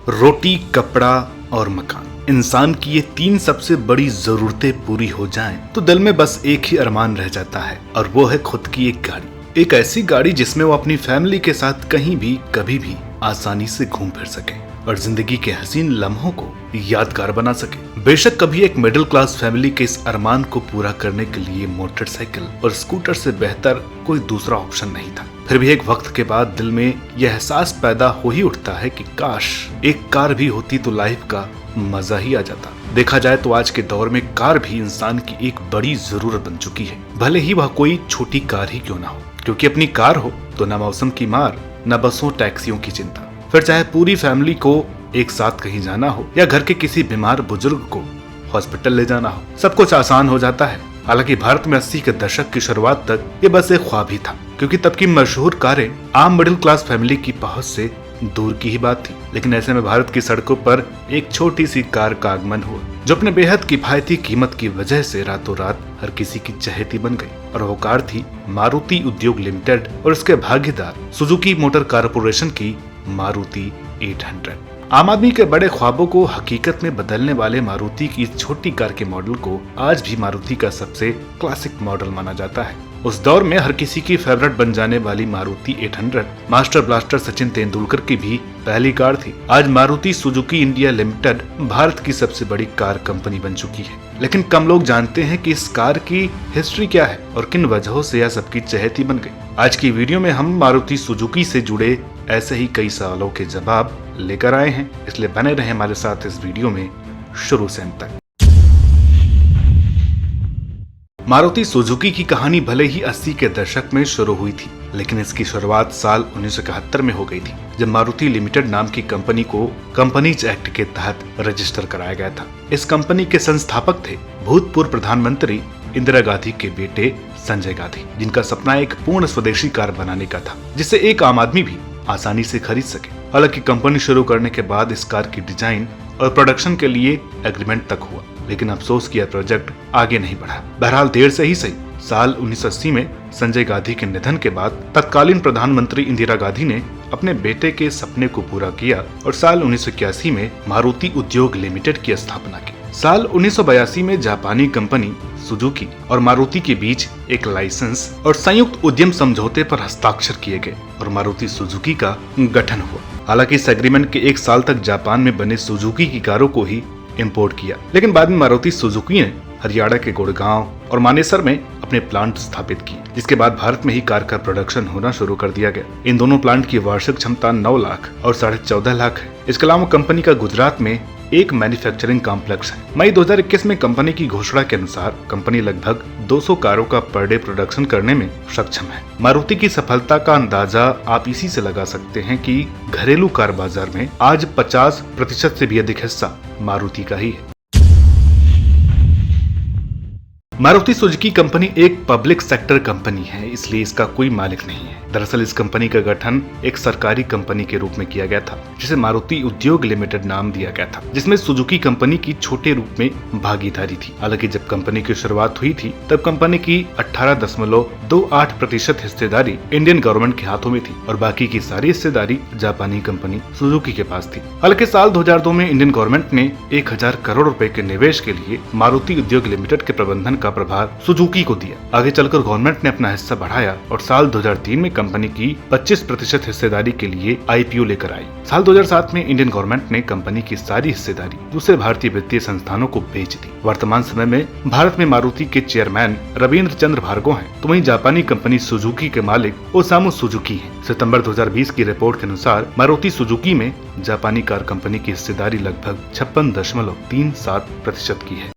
रोटी, कपड़ा और मकान। इंसान की ये तीन सबसे बड़ी जरूरतें पूरी हो जाएं तो दिल में बस एक ही अरमान रह जाता है और वो है खुद की एक गाड़ी। एक ऐसी गाड़ी जिसमें वो अपनी फैमिली के साथ कहीं भी कभी भी आसानी से घूम फिर सके और जिंदगी के हसीन लम्हों को यादगार बना सके। बेशक कभी एक मिडिल क्लास फैमिली के इस अरमान को पूरा करने के लिए मोटरसाइकिल और स्कूटर से बेहतर कोई दूसरा ऑप्शन नहीं था। फिर भी एक वक्त के बाद दिल में यह एहसास पैदा हो ही उठता है कि काश एक कार भी होती तो लाइफ का मजा ही आ जाता। देखा जाए तो आज के दौर में कार भी इंसान की एक बड़ी जरूरत बन चुकी है, भले ही वह कोई छोटी कार ही क्यों ना हो, क्योंकि अपनी कार हो तो न मौसम की मार, न बसों टैक्सियों की चिंता। फिर चाहे पूरी फैमिली को एक साथ कहीं जाना हो या घर के किसी बीमार बुजुर्ग को हॉस्पिटल ले जाना हो, सब कुछ आसान हो जाता है। हालांकि भारत में 80 के दशक की शुरुआत तक ये बस एक ख्वाब ही था, क्योंकि तब की मशहूर कारें आम मिडिल क्लास फैमिली की पहुंच से दूर की ही बात थी। लेकिन ऐसे में भारत की सड़कों पर एक छोटी सी कार का आगमन हुआ, जो अपने बेहद किफायती कीमत की वजह से रातों रात हर किसी की चहेती बन गई। और वो कार थी मारुति उद्योग लिमिटेड और उसके भागीदार सुजुकी मोटर कारपोरेशन की मारुति 800। आम आदमी के बड़े ख्वाबों को हकीकत में बदलने वाले मारुति की इस छोटी कार के मॉडल को आज भी मारुति का सबसे क्लासिक मॉडल माना जाता है। उस दौर में हर किसी की फेवरेट बन जाने वाली मारुति 800 मास्टर ब्लास्टर सचिन तेंदुलकर की भी पहली कार थी। आज Maruti Suzuki India limited Bharat की सबसे बड़ी कार कंपनी बन चुकी है। लेकिन कम लोग जानते हैं कि इस कार की हिस्ट्री क्या है और किन वजहों से यह सबकी चहेती बन गई। आज की वीडियो में हम मारुति सुजुकी से जुड़े ऐसे ही कई सवालों के जवाब लेकर आए हैं, इसलिए बने रहे हमारे साथ इस वीडियो में शुरू से अंत तक। मारुति सुजुकी की कहानी भले ही 80 के दशक में शुरू हुई थी, लेकिन इसकी शुरुआत साल 1971 में हो गई थी, जब मारुति लिमिटेड नाम की कंपनी को कंपनीज एक्ट के तहत रजिस्टर कराया गया था। इस कंपनी के संस्थापक थे भूतपूर्व प्रधानमंत्री इंदिरा गांधी के बेटे संजय गांधी, जिनका सपना एक पूर्ण स्वदेशी कार बनाने का था, जिसे एक आम आदमी भी आसानी से खरीद सके। हालांकि कंपनी शुरू करने के बाद इस कार की डिजाइन और प्रोडक्शन के लिए एग्रीमेंट तक हुआ, लेकिन अफसोस किया प्रोजेक्ट आगे नहीं बढ़ा। बहरहाल देर से ही सही, साल 1980 में संजय गांधी के निधन के बाद तत्कालीन प्रधानमंत्री इंदिरा गांधी ने अपने बेटे के सपने को पूरा किया और साल 1981 में मारुति उद्योग लिमिटेड की स्थापना की। साल 1982 में जापानी कंपनी सुजुकी और मारुति के बीच एक लाइसेंस और संयुक्त उद्यम समझौते पर हस्ताक्षर किए गए और मारुति सुजुकी का गठन हुआ। हालांकि इस एग्रीमेंट के एक साल तक जापान में बने सुजुकी की कारों को ही इंपोर्ट किया, लेकिन बाद में मारुति सुजुकी ने हरियाणा के गुड़गांव और मानेसर में अपने प्लांट स्थापित किए, जिसके बाद भारत में ही कार का प्रोडक्शन होना शुरू कर दिया गया। इन दोनों प्लांट की वार्षिक क्षमता 9 लाख और 14.5 लाख है। इसके अलावा कंपनी का गुजरात में एक मैन्युफैक्चरिंग कॉम्प्लेक्स है। मई 2021 में कंपनी की घोषणा के अनुसार कंपनी लगभग 200 कारों का पर डे प्रोडक्शन करने में सक्षम है। मारुति की सफलता का अंदाजा आप इसी से लगा सकते हैं कि घरेलू कार बाजार में आज 50% से भी अधिक हिस्सा मारुति का ही है। मारुति सुजुकी कंपनी एक पब्लिक सेक्टर कंपनी है, इसलिए इसका कोई मालिक नहीं है। दरअसल इस कंपनी का गठन एक सरकारी कंपनी के रूप में किया गया था, जिसे मारुति उद्योग लिमिटेड नाम दिया गया था, जिसमें सुजुकी कंपनी की छोटे रूप में भागीदारी थी। हालांकि जब कंपनी की शुरुआत हुई थी तब कंपनी की 18.28% हिस्सेदारी इंडियन गवर्नमेंट के हाथों में थी और बाकी की सारी हिस्सेदारी जापानी कंपनी सुजुकी के पास थी। हालांकि साल 2002 में इंडियन गवर्नमेंट ने 1000 करोड़ रुपए के निवेश के लिए मारुति उद्योग लिमिटेड के प्रबंधन का प्रभार सुजुकी को दिया। आगे चलकर गवर्नमेंट ने अपना हिस्सा बढ़ाया और साल 2003 में कंपनी की 25% हिस्सेदारी के लिए आईपीओ लेकर आई। साल 2007 में इंडियन गवर्नमेंट ने कंपनी की सारी हिस्सेदारी दूसरे भारतीय वित्तीय संस्थानों को बेच दी। वर्तमान समय में भारत में मारुति के चेयरमैन रविंद्र चंद्र भार्गव हैं, तो वहीं जापानी कंपनी सुजुकी के मालिक ओसामु सुजुकी हैं। सितंबर 2020 की रिपोर्ट के अनुसार मारुति सुजुकी में जापानी कार कंपनी की हिस्सेदारी लगभग 56.37% की है।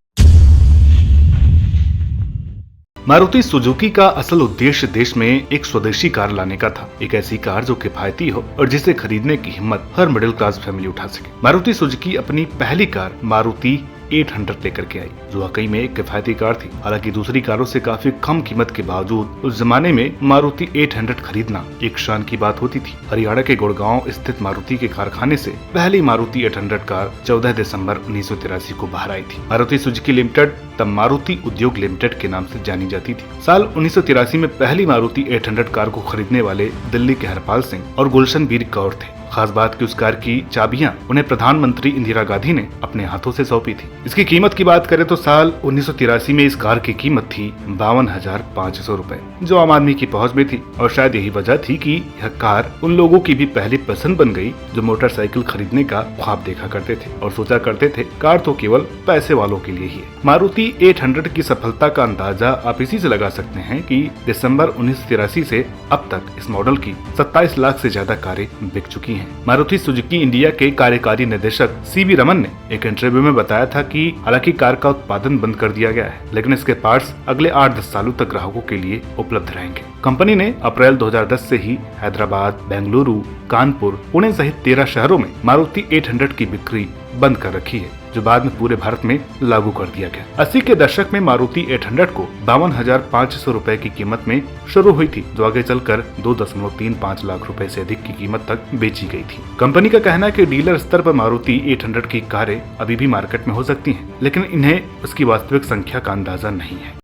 मारुति सुजुकी का असल उद्देश्य देश में एक स्वदेशी कार लाने का था, एक ऐसी कार जो किफायती हो और जिसे खरीदने की हिम्मत हर मिडिल क्लास फैमिली उठा सके। मारुति सुजुकी अपनी पहली कार मारुति 800 लेकर के आई, जो वाकई में एक किफायती कार थी। हालांकि दूसरी कारों से काफी कम कीमत के बावजूद उस जमाने में मारुति 800 खरीदना एक शान की बात होती थी। हरियाणा के गुड़गांव स्थित मारुति के कारखाने से पहली मारुति 800 कार 14 दिसंबर 1983 को बाहर आई थी। मारुति सुजुकी लिमिटेड तब मारुति उद्योग लिमिटेड के नाम से जानी जाती थी। साल 1983 में पहली मारुति 800 कार को खरीदने वाले दिल्ली के हरपाल सिंह और गुलशन बीर कौर थे। खास बात की उस कार की चाबियां उन्हें प्रधानमंत्री इंदिरा गांधी ने अपने हाथों से सौंपी थी। इसकी कीमत की बात करें तो साल 1983 में इस कार की कीमत थी 52,500 रुपए, जो आम आदमी की पहुंच में थी। और शायद यही वजह थी कि यह कार उन लोगों की भी पहली पसंद बन गई जो मोटरसाइकिल खरीदने का ख्वाब देखा करते थे और सोचा करते थे कार तो केवल पैसे वालों के लिए ही है। मारुति 800 की सफलता का अंदाजा आप इसी से लगा सकते हैं कि दिसंबर 1983 से अब तक इस मॉडल की 27 लाख से ज्यादा कारें बिक चुकी हैं। मारुति सुजुकी इंडिया के कार्यकारी निदेशक सीवी रमन ने एक इंटरव्यू में बताया था कि हालांकि कार का उत्पादन बंद कर दिया गया है, लेकिन इसके पार्ट्स अगले 8-10 सालों तक ग्राहकों के लिए उपलब्ध रहेंगे। कंपनी ने अप्रैल 2010 से ही हैदराबाद, बेंगलुरु, कानपुर, पुणे सहित 13 शहरों में मारुति 800 की बिक्री बंद कर रखी है, जो बाद में पूरे भारत में लागू कर दिया गया। 80 के दशक में मारुति 800 को 52,500 रुपए की कीमत में शुरू हुई थी, जो आगे चलकर 2.35 लाख रुपए से अधिक की कीमत तक बेची गई थी। कंपनी का कहना है कि डीलर स्तर पर मारुति 800 की कारें अभी भी मार्केट में हो सकती हैं, लेकिन इन्हें उसकी वास्तविक संख्या का अंदाजा नहीं है।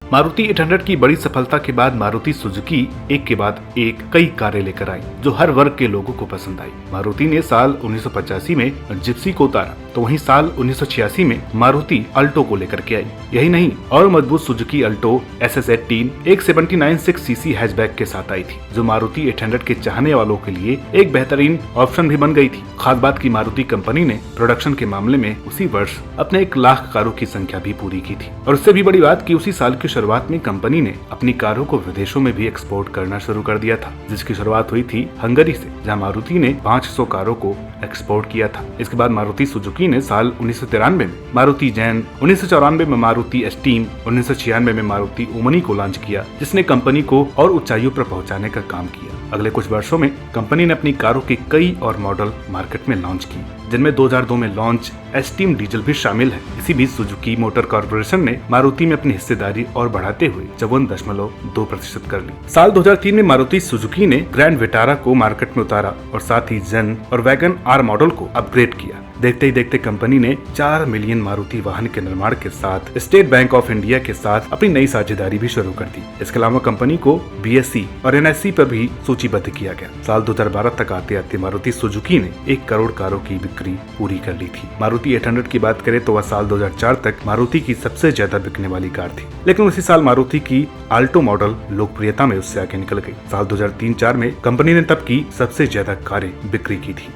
मारुति 800 की बड़ी सफलता के बाद मारुति सुजुकी एक के बाद एक कई कारें लेकर आई जो हर वर्ग के लोगों को पसंद आई। मारुति ने साल 1985 में जिप्सी को उतारा, तो वहीं साल 1986 में मारुति अल्टो को लेकर के आई। यही नहीं, और मजबूत सुजुकी अल्टो SS18 एक 796 सीसी हैचबैक के साथ आई थी, जो मारुति 800 के चाहने वालों के लिए एक बेहतरीन ऑप्शन भी बन गई थी। खास बात की मारुति कंपनी ने प्रोडक्शन के मामले में उसी वर्ष अपने 1 लाख कारों की संख्या भी पूरी की थी। और उससे भी बड़ी बात की उसी साल की शुरुआत में कंपनी ने अपनी कारों को विदेशों में भी एक्सपोर्ट करना शुरू कर दिया था, जिसकी शुरुआत हुई थी हंगरी से, जहां मारुति ने 500 कारों को एक्सपोर्ट किया था। इसके बाद मारुति सुजुकी ने साल 1993 में मारुति जैन, 1994 में मारुति एस्टीम, 1996 में मारुति ओमनी को लॉन्च किया, जिसने कंपनी को और ऊंचाइयों पर पहुंचाने का काम किया। अगले कुछ वर्षों में कंपनी ने अपनी कारों के कई और मॉडल मार्केट में लॉन्च की, जिनमें 2002 में लॉन्च एस्टीम डीजल भी शामिल है। इसी बीच सुजुकी मोटर कॉर्पोरेशन ने मारुति में अपनी हिस्सेदारी और बढ़ाते हुए 54.2% कर ली। साल 2003 में मारुति सुजुकी ने ग्रैंड विटारा को मार्केट में उतारा और साथ ही जेन और वैगन आर मॉडल को अपग्रेड किया। देखते ही देखते कंपनी ने 4 मिलियन मारुति वाहन के निर्माण के साथ स्टेट बैंक ऑफ इंडिया के साथ अपनी नई साझेदारी भी शुरू कर दी। इसके अलावा कंपनी को BSE और NSE पर भी सूचीबद्ध किया गया। साल 2012 तक आते आते मारुति सुजुकी ने 1 करोड़ कारों की बिक्री पूरी कर ली थी। मारुति 800 की बात करें तो वह साल 2004 तक मारुति की सबसे ज्यादा बिकने वाली कार थी, लेकिन उसी साल मारुति की आल्टो मॉडल लोकप्रियता में उससे आगे निकल गई। साल 2003-04 में कंपनी ने तब की सबसे ज्यादा कारें बिक्री की थी।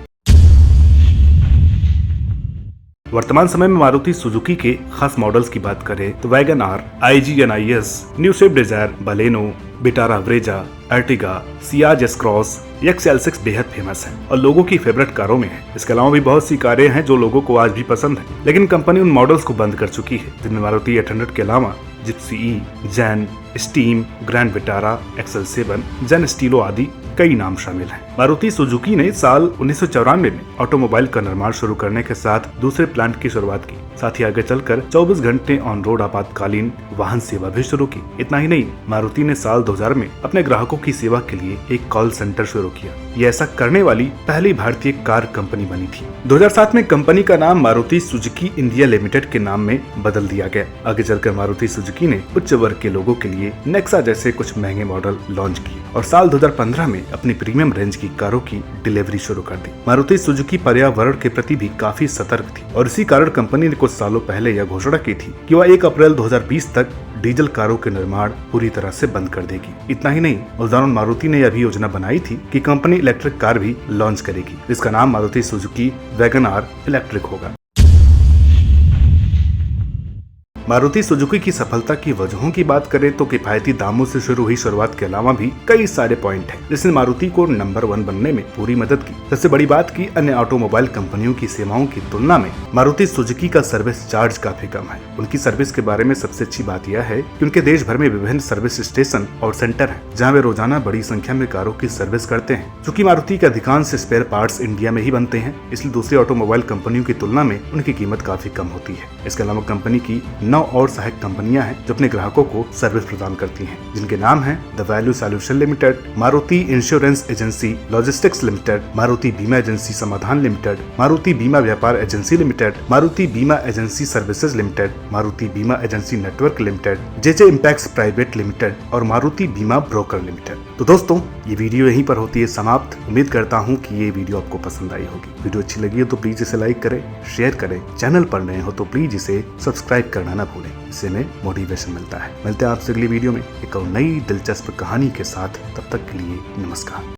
वर्तमान समय में मारुति सुजुकी के खास मॉडल्स की बात करें तो Wagon R, IG NIS, new Swift Dzire, Baleno, Vitara Brezza, Ertiga, Ciaz S Cross, XL6 बेहद फेमस है और लोगों की फेवरेट कारों में है। इसके अलावा भी बहुत सी कारें हैं जो लोगों को आज भी पसंद है, लेकिन कंपनी उन मॉडल्स को बंद कर चुकी है, जिनमें मारुति 800 के अलावा Gypsy E, Jain, steam, grand Vitara, XL7, जेन स्टीलो आदि कई नाम शामिल हैं। मारुति सुजुकी ने साल 1994 में ऑटोमोबाइल का निर्माण शुरू करने के साथ दूसरे प्लांट की शुरुआत की। साथ ही आगे चलकर 24 घंटे ऑन रोड आपातकालीन वाहन सेवा भी शुरू की। इतना ही नहीं, मारुति ने साल 2000 में अपने ग्राहकों की सेवा के लिए एक कॉल सेंटर शुरू किया। ये ऐसा करने वाली पहली भारतीय कार कंपनी बनी थी। 2007 में कंपनी का नाम मारुति सुजुकी इंडिया लिमिटेड के नाम में बदल दिया गया। आगे चलकर मारुति सुजुकी ने उच्च वर्ग के लोगों के लिए नेक्सा जैसे कुछ महंगे मॉडल लॉन्च किए और साल 2015 में अपनी प्रीमियम रेंज की कारों की डिलीवरी शुरू कर दी। मारुति सुजुकी पर्यावरण के प्रति भी काफी सतर्क थी और इसी कारण कंपनी ने कुछ सालों पहले यह घोषणा की थी कि वह 1 अप्रैल 2020 तक डीजल कारों के निर्माण पूरी तरह से बंद कर देगी। इतना ही नहीं, उस दौरान मारुति ने यह भी योजना बनाई थी कि कंपनी इलेक्ट्रिक कार भी लॉन्च करेगी, जिसका नाम Maruti Suzuki wagon R electric होगा। मारुति सुजुकी की सफलता की वजहों की बात करें तो किफायती दामों से शुरू हुई शुरुआत के अलावा भी कई सारे पॉइंट हैं, जिसने मारुति को नंबर 1 बनने में पूरी मदद की। सबसे बड़ी बात की अन्य ऑटोमोबाइल कंपनियों की सेवाओं की तुलना में मारुति सुजुकी का सर्विस चार्ज काफी कम है। उनकी सर्विस के बारे में सबसे अच्छी बात यह है कि उनके देश भर में विभिन्न सर्विस स्टेशन और सेंटर है, जहाँ वे रोजाना बड़ी संख्या में कारों की सर्विस करते हैं। चूँकि मारुति के अधिकांश स्पेयर पार्ट्स इंडिया में ही बनते हैं, इसलिए दूसरी ऑटोमोबाइल कंपनियों की तुलना में उनकी कीमत काफी कम होती है। इसके अलावा कंपनी की 9 और सहायक कंपनियां हैं जो अपने ग्राहकों को सर्विस प्रदान करती हैं, जिनके नाम हैं the value solution limited, Maruti insurance agency logistics limited, Maruti बीमा एजेंसी समाधान लिमिटेड, मारुति बीमा व्यापार एजेंसी लिमिटेड, मारुति बीमा एजेंसी सर्विसेज लिमिटेड, मारुति बीमा agency network limited, JJ impacts private limited और मारुति बीमा ब्रोकर लिमिटेड। तो दोस्तों ये वीडियो यहीं पर होती है समाप्त। उम्मीद करता हूँ कि ये वीडियो आपको पसंद आई होगी। वीडियो अच्छी लगी हो तो प्लीज इसे लाइक करें, शेयर करें। चैनल पर नए हो तो प्लीज इसे सब्सक्राइब करना ना भूलें, इससे हमें मोटिवेशन मिलता है। मिलते हैं आपसे अगली वीडियो में एक और नई दिलचस्प कहानी के साथ। तब तक के लिए नमस्कार।